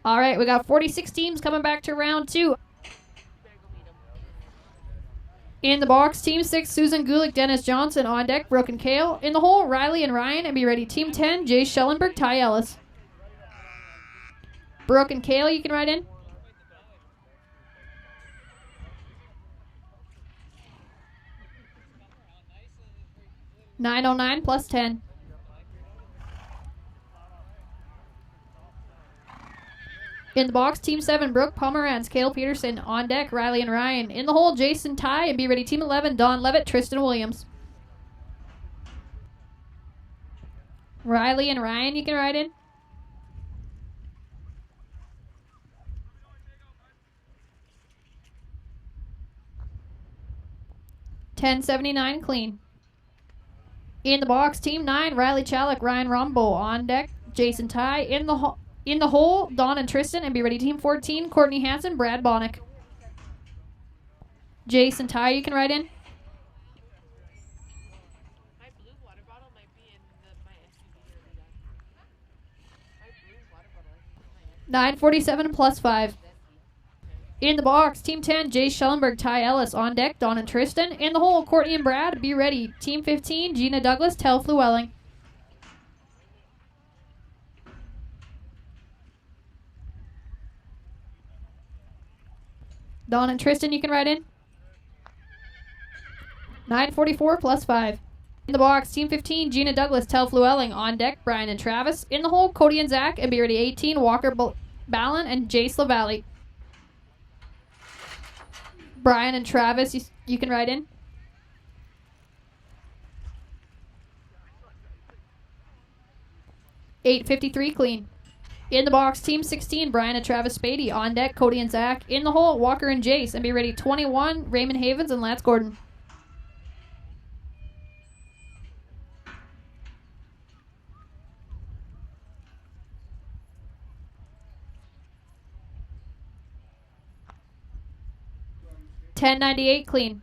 All right, we got 46 teams coming back to round 2. In the box, Team 6, Susan Gulick, Dennis Johnson. On deck, Brooke and Kale. In the hole, Riley and Ryan. And be ready, Team 10, Jay Schellenberg, Ty Ellis. Brooke and Kale, you can ride in. $9.09 plus 10. In the box, Team 7, Brooke Pomerantz, Kale Peterson. On deck, Riley and Ryan. In the hole, Jason Ty. And be ready, Team 11, Don Levitt, Tristan Williams. Riley and Ryan, you can ride in. $10.79 clean. In the box, Team 9, Riley Chalik, Ryan Rombo. On deck, Jason Ty. In the hole, Don and Tristan. And be ready, Team 14, Courtney Hansen, Brad Bonnick. Jason Ty, you can ride in. My blue water bottle might be in my SUV early on. My blue water bottle. $9.47 plus 5. In the box, Team 10, Jay Schellenberg, Ty Ellis. On deck, Don and Tristan. In the hole, Courtney and Brad. Be ready, Team 15, Gina Douglas, Tel Llewellyn. Don and Tristan, you can ride in. $9.44 plus 5. In the box, Team 15, Gina Douglas, Tel Llewellyn. On deck, Brian and Travis. In the hole, Cody and Zach. And be ready, 18, Walker Ballon and Jace LaValle. Brian and Travis, you can ride in. $8.53 clean. In the box, Team 16, Brian and Travis Spady. On deck, Cody and Zach. In the hole, Walker and Jace. And be ready, 21, Raymond Havens and Lance Gordon. $10.98 clean.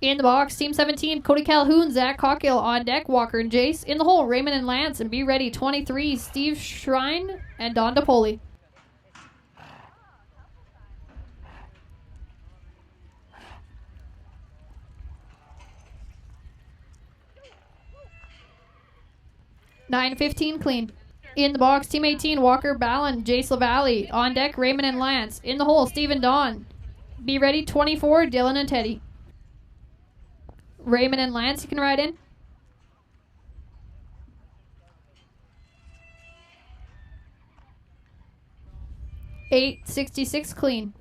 In the box, Team 17, Cody Calhoun, Zach Cockhill. On deck, Walker and Jace. In the hole, Raymond and Lance. And be ready, 23, Steve Shrine and Don DePoli. $9.15 clean. In the box, Team 18, Walker Ballon, Jace LaValle. On deck, Raymond and Lance. In the hole, Stephen Don. Be ready, 24, Dylan and Teddy. Raymond and Lance, you can ride in. $8.66 clean.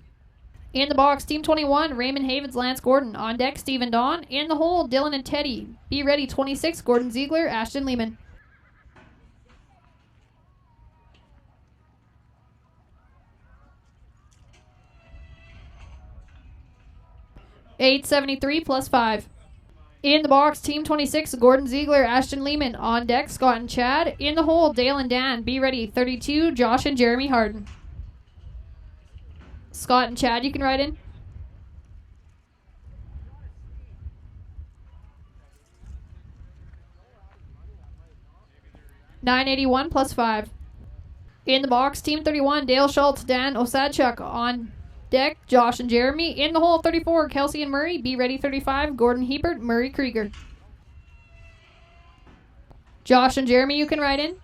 In the box, Team 21, Raymond Havens, Lance Gordon. On deck, Stephen Don. In the hole, Dylan and Teddy. Be ready, 26, Gordon Ziegler, Ashton Lehman. $8.73 plus 5. In the box, Team 26, Gordon Ziegler, Ashton Lehman. On deck, Scott and Chad. In the hole, Dale and Dan. Be ready, 32, Josh and Jeremy Harden. Scott and Chad, you can ride in. $9.81 plus 5. In the box, Team 31, Dale Schultz, Dan Osadchuk. On deck, Josh and Jeremy. In the hole, 34, Kelsey and Murray. Be ready, 35, Gordon Hebert, Murray Krieger. Josh and Jeremy, you can ride in.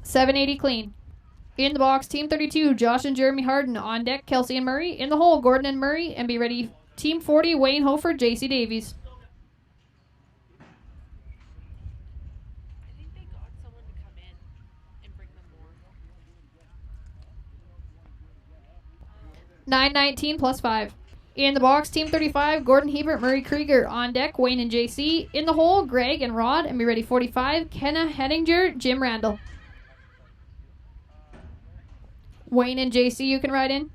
$7.80 clean. In the box, Team 32, Josh and Jeremy Harden. On deck, Kelsey and Murray. In the hole, Gordon and Murray. And be ready, Team 40, Wayne Hofer, JC Davies. I think they got someone to come in and bring them more. $9.19 plus 5. In the box, Team 35, Gordon Hebert, Murray Krieger. On deck, Wayne and JC. In the hole, Greg and Rod. And be ready, 45, Kenna Henninger, Jim Randall. Wayne and JC, you can ride in.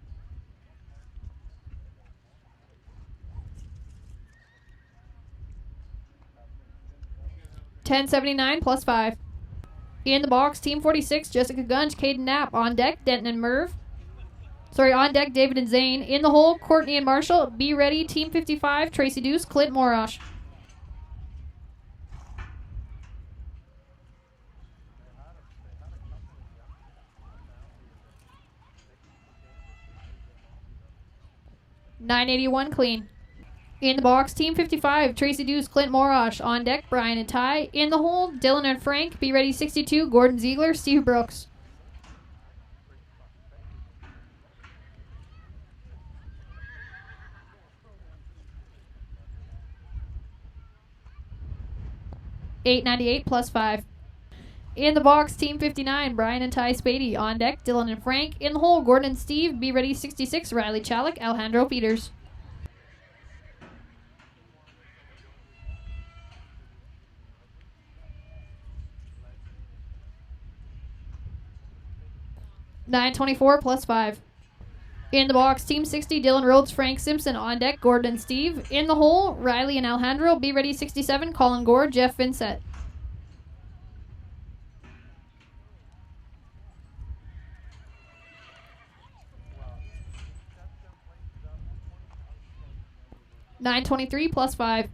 $10.79 plus 5. In the box, Team 46, Jessica Gunge, Caden Knapp. On deck, Denton and Merv. On deck, David and Zane. In the hole, Courtney and Marshall. Be ready, Team 55, Tracy Deuce, Clint Morosh. 981 clean. In the box, Team 55, Tracy Deuce, Clint Morosh. On deck, Brian and Ty. In the hole, Dylan and Frank. Be ready 62, Gordon Ziegler, Steve Brooks. $8.98 plus 5. In the box, Team 59, Brian and Ty Spady. On deck, Dylan and Frank. In the hole, Gordon and Steve. Be ready 66, Riley Chalik, Alejandro Peters. $9.24 plus 5. In the box, Team 60, Dylan Rhodes, Frank Simpson. On deck, Gordon and Steve. In the hole, Riley and Alejandro. Be ready 67, Colin Gore, Jeff Vincent. $9.23 plus 5.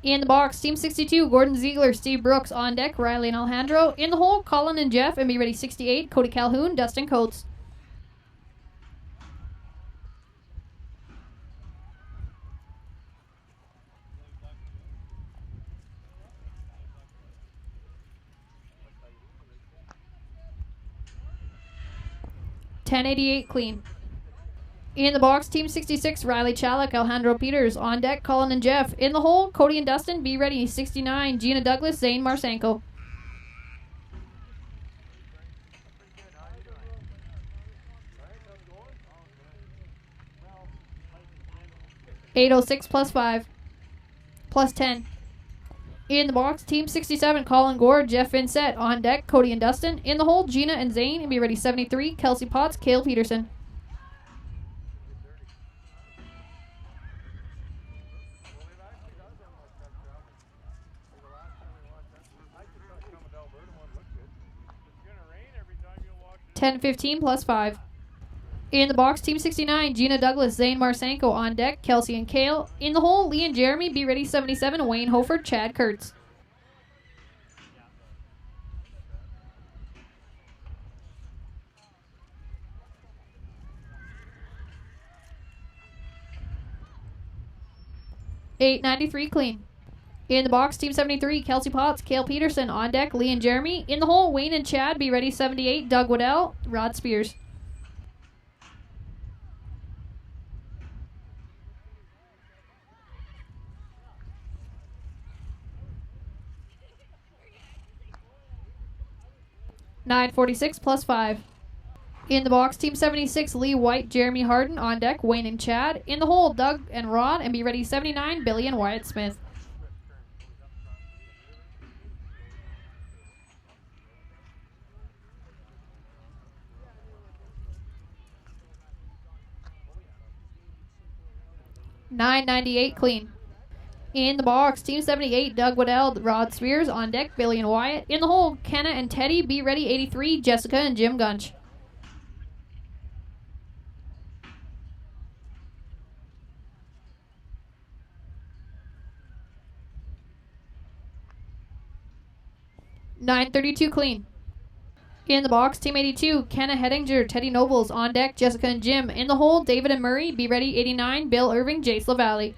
In the box, Team 62, Gordon Ziegler, Steve Brooks. On deck, Riley and Alejandro. In the hole, Colin and Jeff. And be ready 68, Cody Calhoun, Dustin Coates. $10.88 clean. In the box, Team 66, Riley Chalik, Alejandro Peters. On deck, Colin and Jeff. In the hole, Cody and Dustin. Be ready 69, Gina Douglas, Zane Marsanko. $8.06 plus 5. Plus 10. In the box, Team 67, Colin Gore, Jeff Vincent. On deck, Cody and Dustin. In the hole, Gina and Zane. And be ready 73, Kelsey Potts, Cale Peterson. $10.15 plus 5. In the box, Team 69, Gina Douglas, Zane Marsanko. On deck, Kelsey and Cale. In the hole, Lee and Jeremy. Be ready 77, Wayne Hofer, Chad Kurtz. $8.93 clean. In the box, Team 73, Kelsey Potts, Cale Peterson. On deck, Lee and Jeremy. In the hole, Wayne and Chad. Be ready 78, Doug Waddell, Rod Spears. $9.46 plus 5. In the box, Team 76, Lee White, Jeremy Harden. On deck, Wayne and Chad. In the hole, Doug and Rod. And be ready 79, Billy and Wyatt Smith. $9.98 clean. In the box, Team 78, Doug Waddell, Rod Spears. On deck, Billy and Wyatt. In the hole, Kenna and Teddy. Be ready 83, Jessica and Jim Gunch. $9.32 clean. In the box, Team 82, Kenna Hedinger, Teddy Nobles. On deck, Jessica and Jim. In the hole, David and Murray. Be ready 89, Bill Irving, Jace LaValle.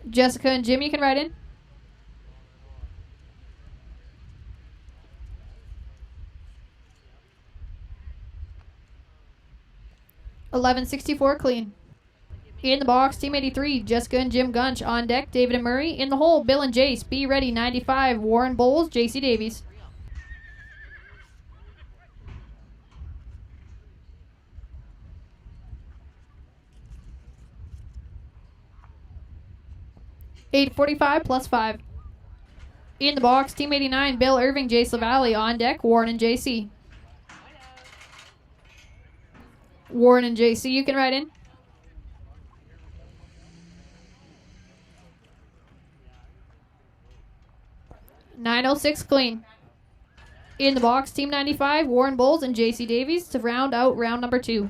Jessica and Jim, you can write in. $11.64 clean. In the box, Team 83, Jessica and Jim Gunch. On deck, David and Murray. In the hole, Bill and Jace. Be ready 95, Warren Bowles, JC Davies. $8.45 plus 5. In the box, Team 89, Bill Irving, Jace LaValle. On deck, Warren and JC. Warren and JC, you can write in. $9.06 clean. In the box, Team 95, Warren Bowles and JC Davies to round out round number 2.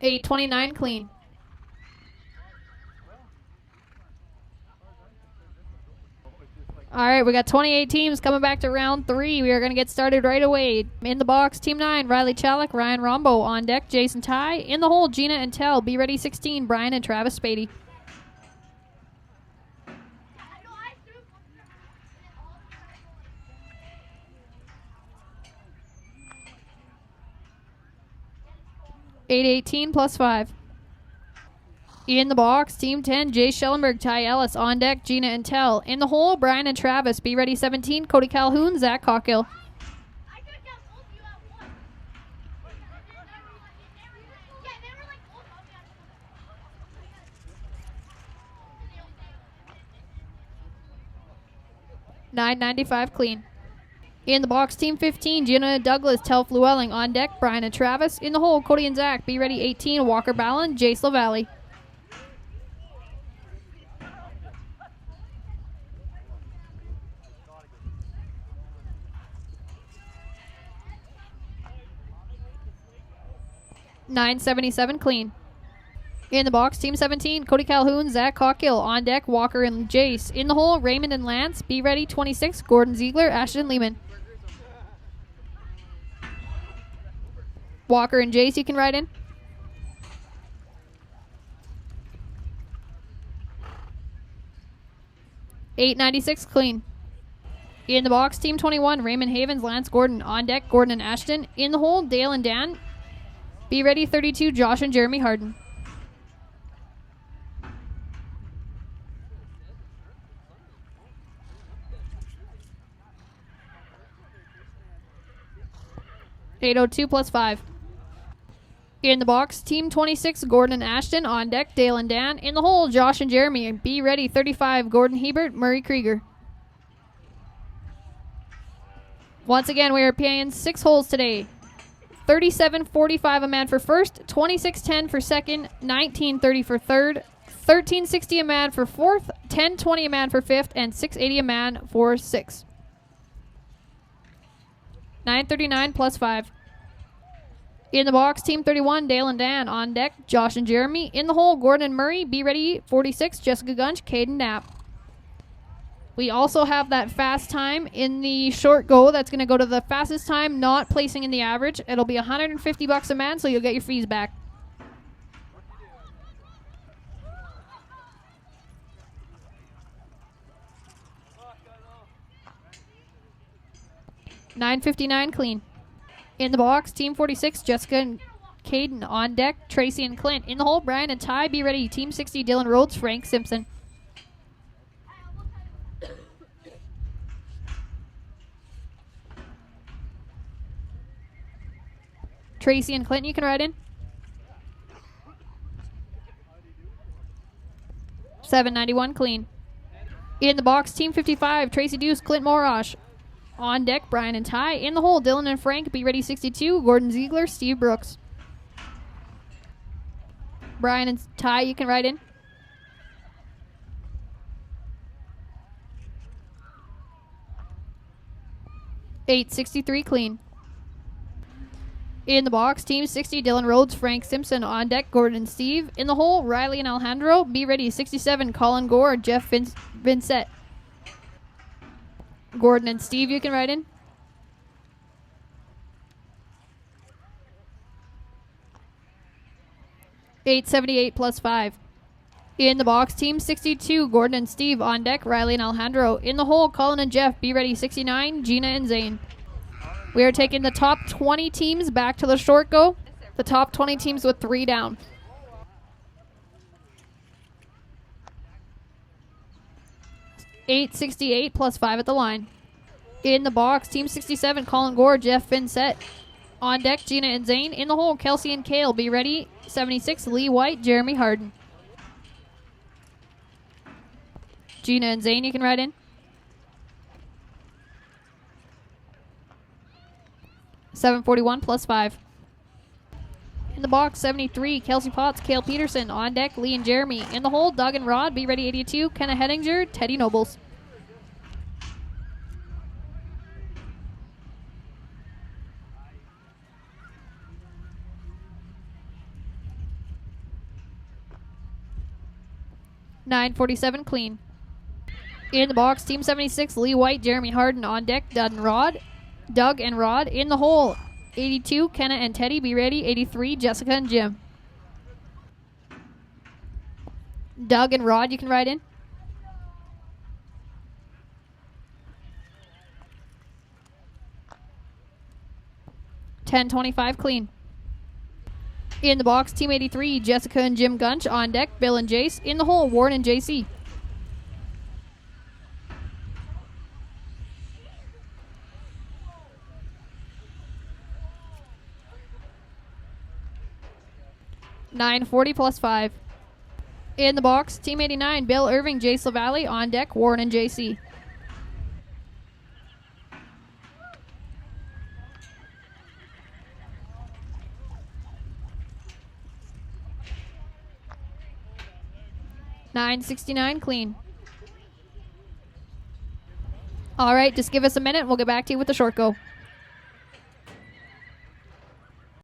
$8.29 clean. right, we got 28 teams coming back to round 3. We are going to get started right away. In the box, Team 9, Riley Chalik, Ryan Rombo. On deck, Jason Ty. In the hole, Gina and Tell. Be ready, 16, Brian and Travis Spady. $8.18 plus 5. In the box, Team 10, Jay Schellenberg, Ty Ellis. On deck, Gina and Tell. In the hole, Brian and Travis. Be ready, 17, Cody Calhoun, Zach Cockhill. $9.95 clean. In the box, Team 15, Gina Douglas, Tell Llewellyn. On deck, Brian and Travis. In the hole, Cody and Zach. Be ready, 18, Walker Ballon, Jace LaValle. $9.77 clean. In the box, Team 17, Cody Calhoun, Zach Cockhill. On deck, Walker and Jace. In the hole, Raymond and Lance. Be ready, 26, Gordon Ziegler, Ashton Lehman. Walker and Jace, you can ride in. $8.96 clean. In the box, Team 21, Raymond Havens, Lance Gordon. On deck, Gordon and Ashton. In the hole, Dale and Dan. Be ready, 32, Josh and Jeremy Harden. $8.02 plus 5. In the box, Team 26, Gordon and Ashton. On deck, Dale and Dan. In the hole, Josh and Jeremy. Be ready, 35, Gordon Hebert, Murray Krieger. Once again, we are paying 6 holes today. $37.45 a man for first, $26.10 for second, $19.30 for third, $13.60 a man for fourth, $10.20 a man for fifth, and $6.80 a man for sixth. $9.39 plus 5. In the box, Team 31, Dale and Dan. On deck, Josh and Jeremy. In the hole, Gordon and Murray. Be ready, 46, Jessica Gunch, Caden Knapp. We also have that fast time in the short go. That's going to go to the fastest time, not placing in the average. It'll be $150 a man, so you'll get your fees back. $9.59 clean. In the box, Team 46, Jessica and Caden. On deck, Tracy and Clint. In the hole, Brian and Ty. Be ready, Team 60, Dylan Rhodes, Frank Simpson. Tracy and Clinton, you can ride in. $7.91 clean. In the box, Team 55, Tracy Deuce, Clint Morosh. On deck, Brian and Ty. In the hole, Dylan and Frank. Be ready, 62, Gordon Ziegler, Steve Brooks. Brian and Ty, you can ride in. $8.63 clean. In the box, Team 60, Dylan Rhodes, Frank Simpson. On deck, Gordon and Steve. In the hole, Riley and Alejandro. Be ready, 67, Colin Gore, Jeff Vincent. Gordon and Steve, you can ride in. $8.78 plus 5. In the box, Team 62, Gordon and Steve. On deck, Riley and Alejandro. In the hole, Colin and Jeff. Be ready, 69, Gina and Zane. We are taking the top 20 teams back to the short go. The top 20 teams with 3 down. $8.68 plus 5 at the line. In the box, Team 67, Colin Gore, Jeff Vincent. On deck, Gina and Zane. In the hole, Kelsey and Kale. Be ready, 76, Lee White, Jeremy Harden. Gina and Zane, you can ride in. $7.41 plus 5. In the box, 73, Kelsey Potts, Cale Peterson. On deck, Lee and Jeremy. In the hole, Doug and Rod. Be ready, 82, Kenna Hedinger, Teddy Nobles. $9.47 clean. In the box, Team 76, Lee White, Jeremy Harden. On deck, Doug and Rod. In the hole, 82, Kenna and Teddy. Be ready. 83, Jessica and Jim. Doug and Rod, you can ride in. $10.25 clean. In the box, Team 83, Jessica and Jim Gunch. On deck, Bill and Jace. In the hole, Warren and JC. $9.40 plus 5. In the box, Team 89, Bill Irving, Jace LaValle. On deck, Warren and JC. $9.69 clean. All right, just give us a minute. We'll get back to you with the short go.